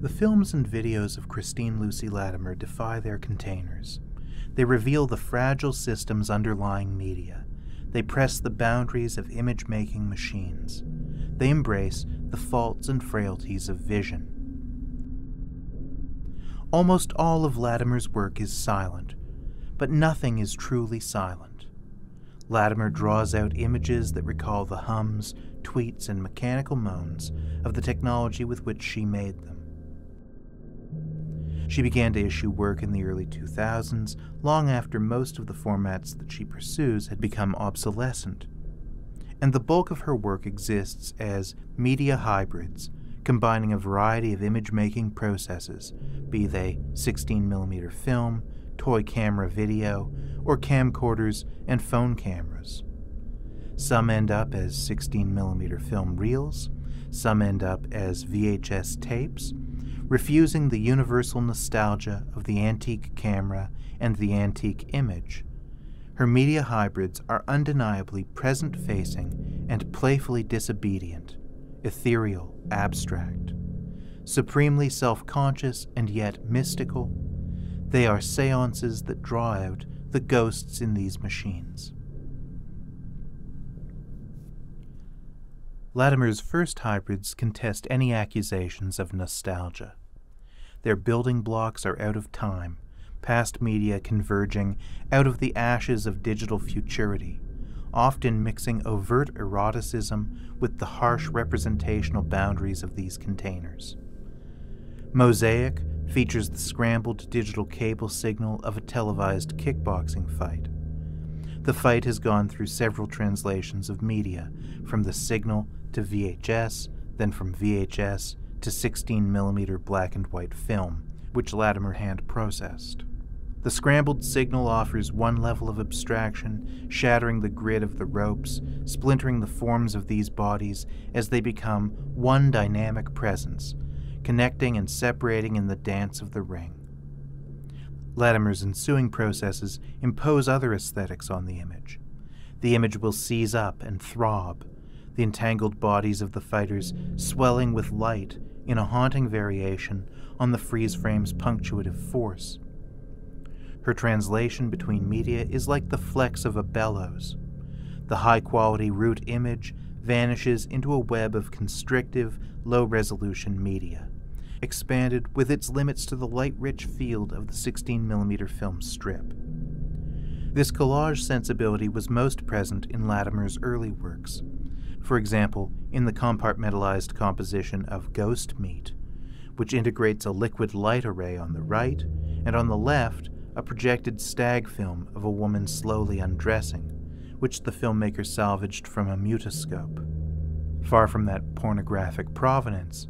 The films and videos of Christine Lucy Latimer defy their containers. They reveal the fragile systems underlying media. They press the boundaries of image-making machines. They embrace the faults and frailties of vision. Almost all of Latimer's work is silent, but nothing is truly silent. Latimer draws out images that recall the hums, tweets, and mechanical moans of the technology with which she made them. She began to issue work in the early 2000s, long after most of the formats that she pursues had become obsolescent. And the bulk of her work exists as media hybrids, combining a variety of image-making processes, be they 16mm film, toy camera video, or camcorders and phone cameras. Some end up as 16mm film reels, some end up as VHS tapes, refusing the universal nostalgia of the antique camera and the antique image. Her media hybrids are undeniably present-facing and playfully disobedient, ethereal, abstract. Supremely self-conscious and yet mystical, they are seances that draw out the ghosts in these machines. Latimer's first hybrids contest any accusations of nostalgia. Their building blocks are out of time, past media converging out of the ashes of digital futurity, often mixing overt eroticism with the harsh representational boundaries of these containers. Mosaic features the scrambled digital cable signal of a televised kickboxing fight. The fight has gone through several translations of media, from the signal to VHS, then from VHS to 16mm black and white film, which Latimer hand-processed. The scrambled signal offers one level of abstraction, shattering the grid of the ropes, splintering the forms of these bodies as they become one dynamic presence, connecting and separating in the dance of the ring. Latimer's ensuing processes impose other aesthetics on the image. The image will seize up and throb, the entangled bodies of the fighters swelling with light in a haunting variation on the freeze frame's punctuative force. Her translation between media is like the flex of a bellows. The high-quality root image vanishes into a web of constrictive, low-resolution media, expanded with its limits to the light-rich field of the 16mm film strip. This collage sensibility was most present in Latimer's early works, for example, in the compartmentalized composition of Ghostmeat, which integrates a liquid light array on the right, and on the left, a projected stag film of a woman slowly undressing, which the filmmaker salvaged from a mutoscope. Far from that pornographic provenance,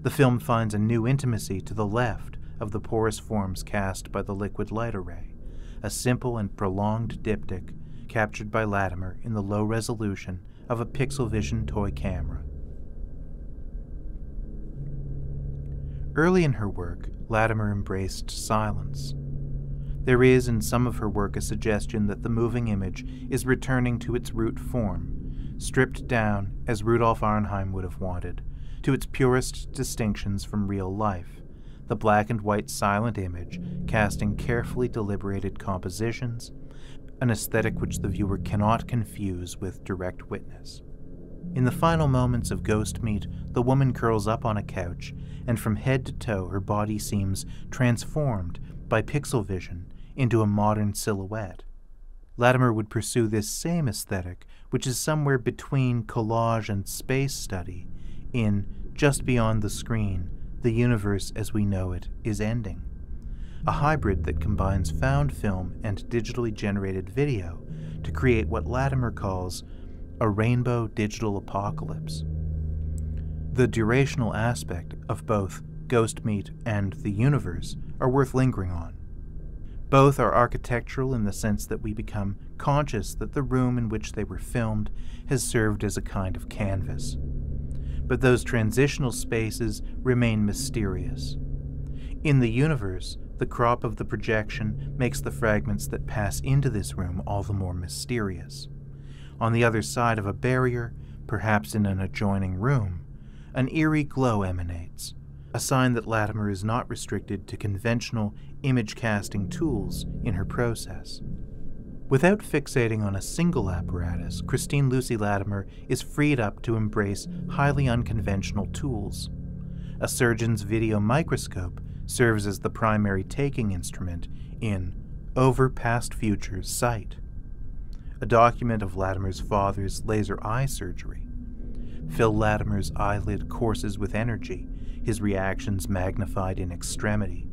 the film finds a new intimacy to the left of the porous forms cast by the liquid light array, a simple and prolonged diptych captured by Latimer in the low resolution of a Pixelvision toy camera. Early in her work, Latimer embraced silence. There is in some of her work a suggestion that the moving image is returning to its root form, stripped down, as Rudolf Arnheim would have wanted, to its purest distinctions from real life, the black and white silent image casting carefully deliberated compositions, an aesthetic which the viewer cannot confuse with direct witness. In the final moments of Ghostmeat, the woman curls up on a couch, and from head to toe her body seems transformed by pixel vision into a modern silhouette. Latimer would pursue this same aesthetic, which is somewhere between collage and space study, in Just Beyond the Screen, The Universe as We Know It Is Ending, a hybrid that combines found film and digitally generated video to create what Latimer calls a rainbow digital apocalypse. The durational aspect of both Ghostmeat and The Universe are worth lingering on. Both are architectural in the sense that we become conscious that the room in which they were filmed has served as a kind of canvas. But those transitional spaces remain mysterious. In The Universe, the crop of the projection makes the fragments that pass into this room all the more mysterious. On the other side of a barrier, perhaps in an adjoining room, an eerie glow emanates, a sign that Latimer is not restricted to conventional image-casting tools in her process. Without fixating on a single apparatus, Christine Lucy Latimer is freed up to embrace highly unconventional tools. A surgeon's video microscope serves as the primary taking instrument in Over Past Future's Sight, a document of Latimer's father's laser eye surgery. Phil Latimer's eyelid courses with energy, his reactions magnified in extremity,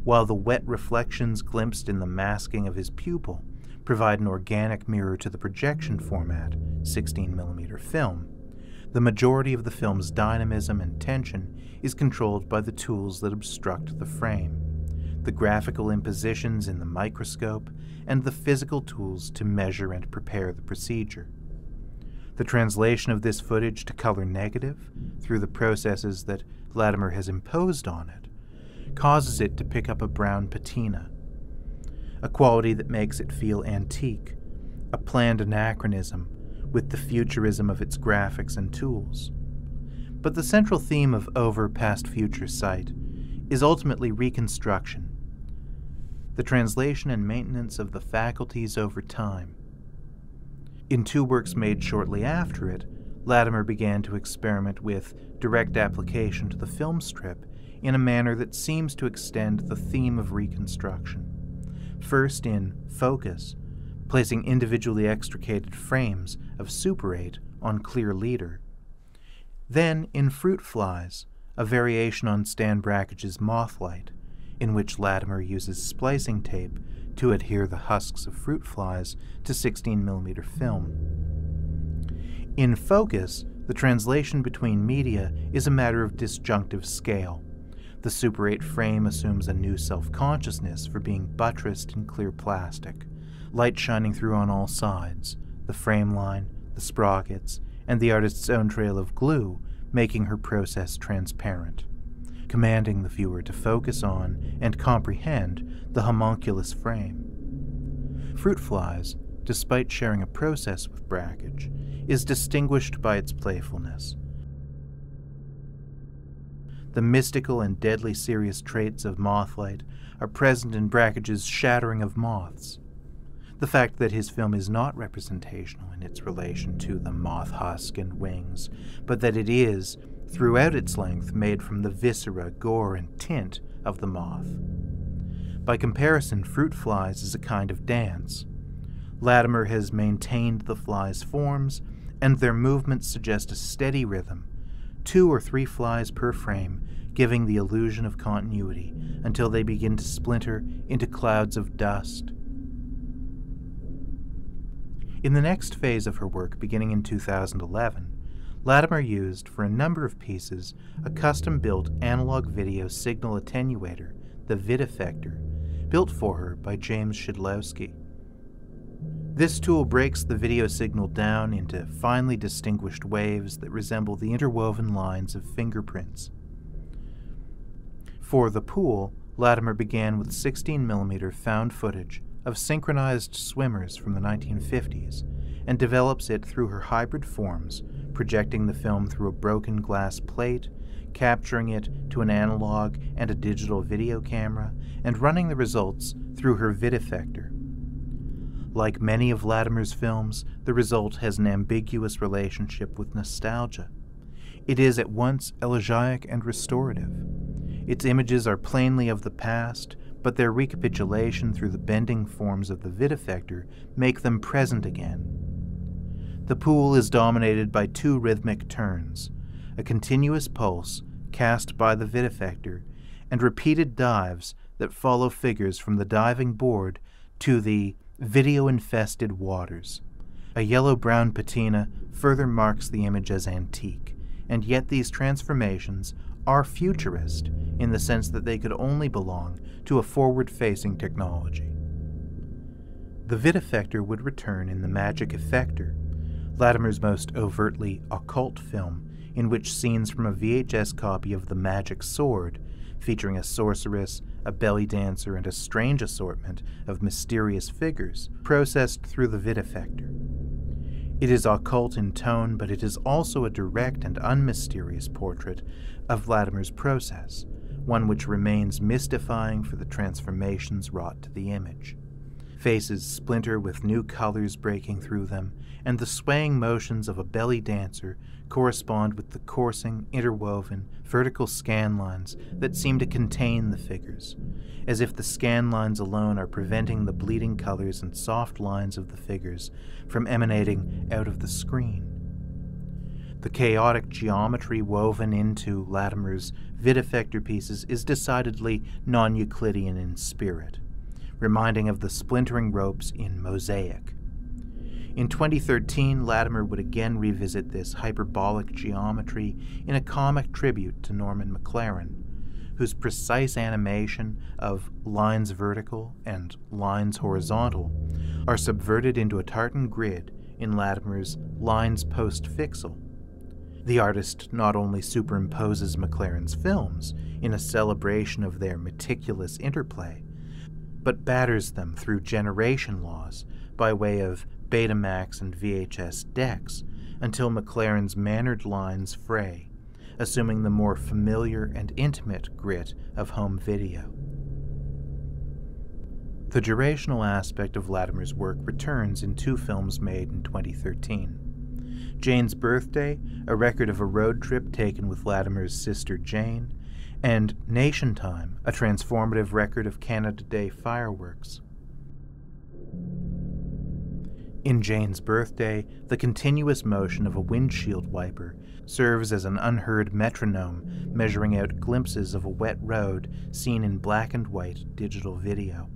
while the wet reflections glimpsed in the masking of his pupil provide an organic mirror to the projection format, 16mm film. The majority of the film's dynamism and tension is controlled by the tools that obstruct the frame, the graphical impositions in the microscope, and the physical tools to measure and prepare the procedure. The translation of this footage to color negative, through the processes that Latimer has imposed on it, causes it to pick up a brown patina, a quality that makes it feel antique, a planned anachronism with the futurism of its graphics and tools. But the central theme of Over Past Future Sight is ultimately reconstruction, the translation and maintenance of the faculties over time. In two works made shortly after it, Latimer began to experiment with direct application to the film strip in a manner that seems to extend the theme of reconstruction. First in Focus, placing individually extricated frames of Super 8 on clear leader. Then in Fruit Flies, a variation on Stan Brackage's Mothlight, in which Latimer uses splicing tape to adhere the husks of fruit flies to 16mm film. In Focus, the translation between media is a matter of disjunctive scale. The Super 8 frame assumes a new self-consciousness for being buttressed in clear plastic, light shining through on all sides, the frame line, the sprockets, and the artist's own trail of glue making her process transparent, commanding the viewer to focus on and comprehend the homunculus frame. Fruit Flies, despite sharing a process with Brackage, is distinguished by its playfulness. The mystical and deadly serious traits of Mothlight are present in Brackage's shattering of moths. The fact that his film is not representational in its relation to the moth husk and wings, but that it is, throughout its length, made from the viscera, gore, and tint of the moth. By comparison, Fruit Flies is a kind of dance. Latimer has maintained the flies' forms, and their movements suggest a steady rhythm, 2 or 3 flies per frame, giving the illusion of continuity until they begin to splinter into clouds of dust. In the next phase of her work, beginning in 2011, Latimer used, for a number of pieces, a custom-built analog video signal attenuator, the Iffektor, built for her by James Shidlowski. This tool breaks the video signal down into finely distinguished waves that resemble the interwoven lines of fingerprints. For The Pool, Latimer began with 16mm found footage of synchronized swimmers from the 1950s and develops it through her hybrid forms, projecting the film through a broken glass plate, capturing it to an analog and a digital video camera, and running the results through her Iffektor. Like many of Latimer's films, the result has an ambiguous relationship with nostalgia. It is at once elegiac and restorative. Its images are plainly of the past, but their recapitulation through the bending forms of the Iffektor make them present again. The Pool is dominated by 2 rhythmic turns, a continuous pulse cast by the Iffektor, and repeated dives that follow figures from the diving board to the video-infested waters. A yellow-brown patina further marks the image as antique, and yet these transformations are futurist in the sense that they could only belong to a forward-facing technology. The Iffektor would return in the Magic Iffektor, Latimer's most overtly occult film, in which scenes from a VHS copy of The Magic Sword, featuring a sorceress, a belly dancer, and a strange assortment of mysterious figures, processed through the Iffektor. It is occult in tone, but it is also a direct and unmysterious portrait of Latimer's process, one which remains mystifying for the transformations wrought to the image. Faces splinter with new colors breaking through them, and the swaying motions of a belly dancer correspond with the coursing, interwoven, vertical scan lines that seem to contain the figures, as if the scan lines alone are preventing the bleeding colors and soft lines of the figures from emanating out of the screen. The chaotic geometry woven into Latimer's Iffektor pieces is decidedly non-Euclidean in spirit, reminding of the splintering ropes in Mosaic. In 2013, Latimer would again revisit this hyperbolic geometry in a comic tribute to Norman McLaren, whose precise animation of lines vertical and lines horizontal are subverted into a tartan grid in Latimer's Lines Postfixal. The artist not only superimposes McLaren's films in a celebration of their meticulous interplay, but batters them through generation laws by way of Betamax and VHS decks until McLaren's mannered lines fray, assuming the more familiar and intimate grit of home video. The durational aspect of Latimer's work returns in two films made in 2013. Jane's Birthday, a record of a road trip taken with Latimer's sister Jane, and Nationtime, a transformative record of Canada Day fireworks. In Jane's Birthday, the continuous motion of a windshield wiper serves as an unheard metronome measuring out glimpses of a wet road seen in black and white digital video.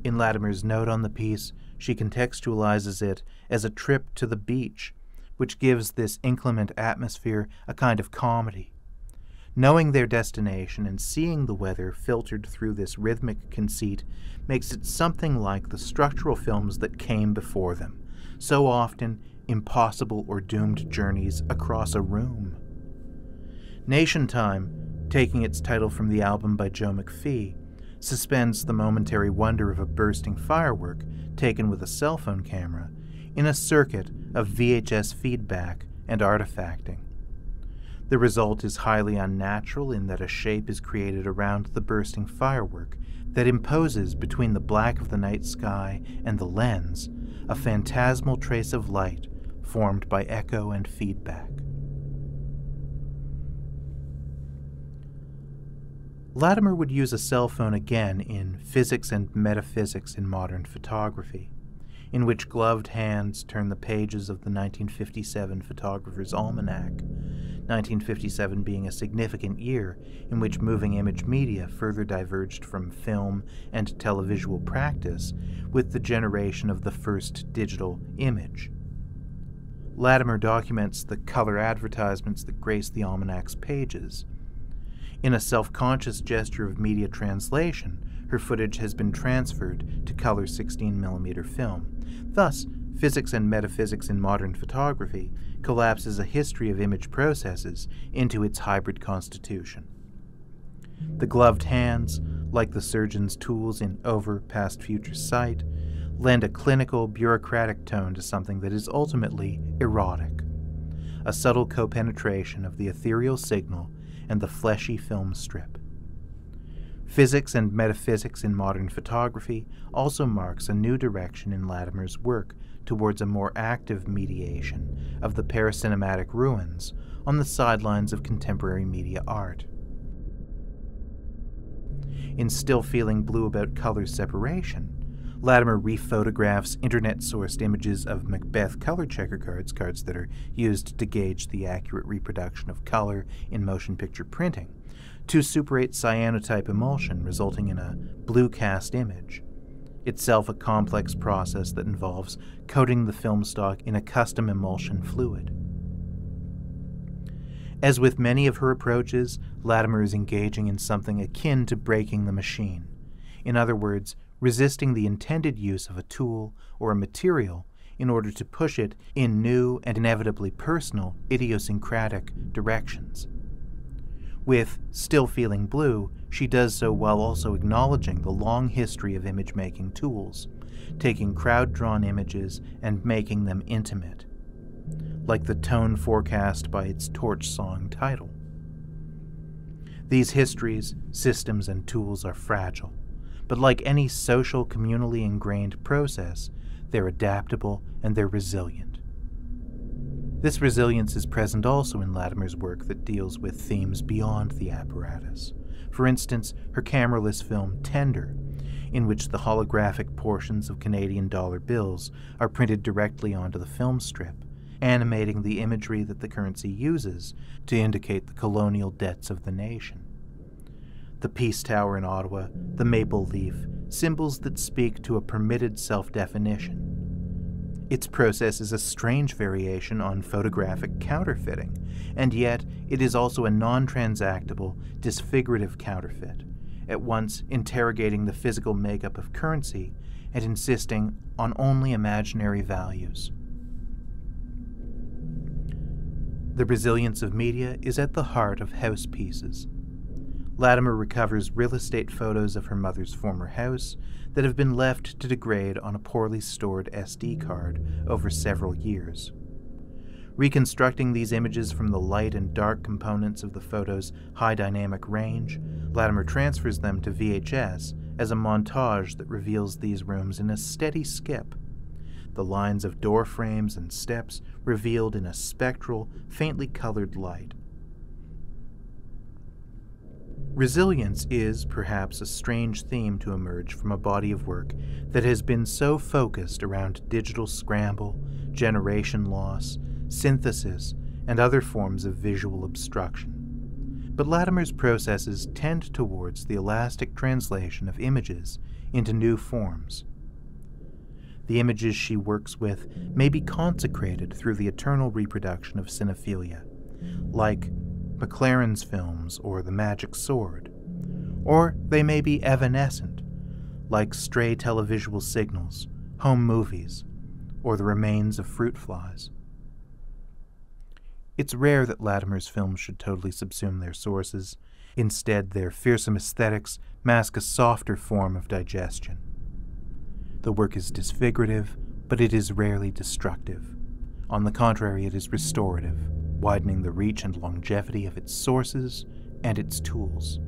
In Latimer's note on the piece, she contextualizes it as a trip to the beach, which gives this inclement atmosphere a kind of comedy. Knowing their destination and seeing the weather filtered through this rhythmic conceit makes it something like the structural films that came before them, so often impossible or doomed journeys across a room. Nationtime, taking its title from the album by Joe McPhee, suspends the momentary wonder of a bursting firework taken with a cell phone camera in a circuit of VHS feedback and artifacting. The result is highly unnatural in that a shape is created around the bursting firework that imposes between the black of the night sky and the lens a phantasmal trace of light formed by echo and feedback. Latimer would use a cell phone again in Physics and Metaphysics in Modern Photography, in which gloved hands turn the pages of the 1957 Photographer's Almanac, 1957 being a significant year in which moving image media further diverged from film and televisual practice with the generation of the first digital image. Latimer documents the color advertisements that grace the almanac's pages. In a self-conscious gesture of media translation, her footage has been transferred to color 16mm film. Thus, Physics and Metaphysics in Modern Photography collapses a history of image processes into its hybrid constitution. The gloved hands, like the surgeon's tools in Over, Past, Future, Sight, lend a clinical, bureaucratic tone to something that is ultimately erotic, a subtle co-penetration of the ethereal signal and the fleshy film strip. Physics and Metaphysics in Modern Photography also marks a new direction in Latimer's work towards a more active mediation of the paracinematic ruins on the sidelines of contemporary media art. In Still Feeling Blue About Color Separation, Latimer rephotographs internet-sourced images of Macbeth color checker cards that are used to gauge the accurate reproduction of color in motion picture printing, to super-8 cyanotype emulsion, resulting in a blue cast image, itself a complex process that involves coating the film stock in a custom emulsion fluid. As with many of her approaches, Latimer is engaging in something akin to breaking the machine. In other words, resisting the intended use of a tool or a material in order to push it in new and inevitably personal, idiosyncratic directions. With Still Feeling Blue, she does so while also acknowledging the long history of image-making tools, taking crowd-drawn images and making them intimate, like the tone forecast by its torch song title. These histories, systems, and tools are fragile, but like any social, communally ingrained process, they're adaptable and they're resilient. This resilience is present also in Latimer's work that deals with themes beyond the apparatus. For instance, her cameraless film Tender, in which the holographic portions of Canadian dollar bills are printed directly onto the film strip, animating the imagery that the currency uses to indicate the colonial debts of the nation. The Peace Tower in Ottawa, the maple leaf, symbols that speak to a permitted self-definition. Its process is a strange variation on photographic counterfeiting, and yet it is also a non-transactable, disfigurative counterfeit, at once interrogating the physical makeup of currency and insisting on only imaginary values. The resilience of media is at the heart of house pieces. Latimer recovers real estate photos of her mother's former house that have been left to degrade on a poorly stored SD card over several years. Reconstructing these images from the light and dark components of the photo's high dynamic range, Latimer transfers them to VHS as a montage that reveals these rooms in a steady skip, the lines of door frames and steps revealed in a spectral, faintly colored light. Resilience is, perhaps, a strange theme to emerge from a body of work that has been so focused around digital scramble, generation loss, synthesis, and other forms of visual obstruction. But Latimer's processes tend towards the elastic translation of images into new forms. The images she works with may be consecrated through the eternal reproduction of cinephilia, like McLaren's films or The Magic Sword, or they may be evanescent, like stray televisual signals, home movies, or the remains of fruit flies. It's rare that Latimer's films should totally subsume their sources. Instead, their fearsome aesthetics mask a softer form of digestion. The work is disfigurative, but it is rarely destructive. On the contrary, it is restorative, widening the reach and longevity of its sources and its tools.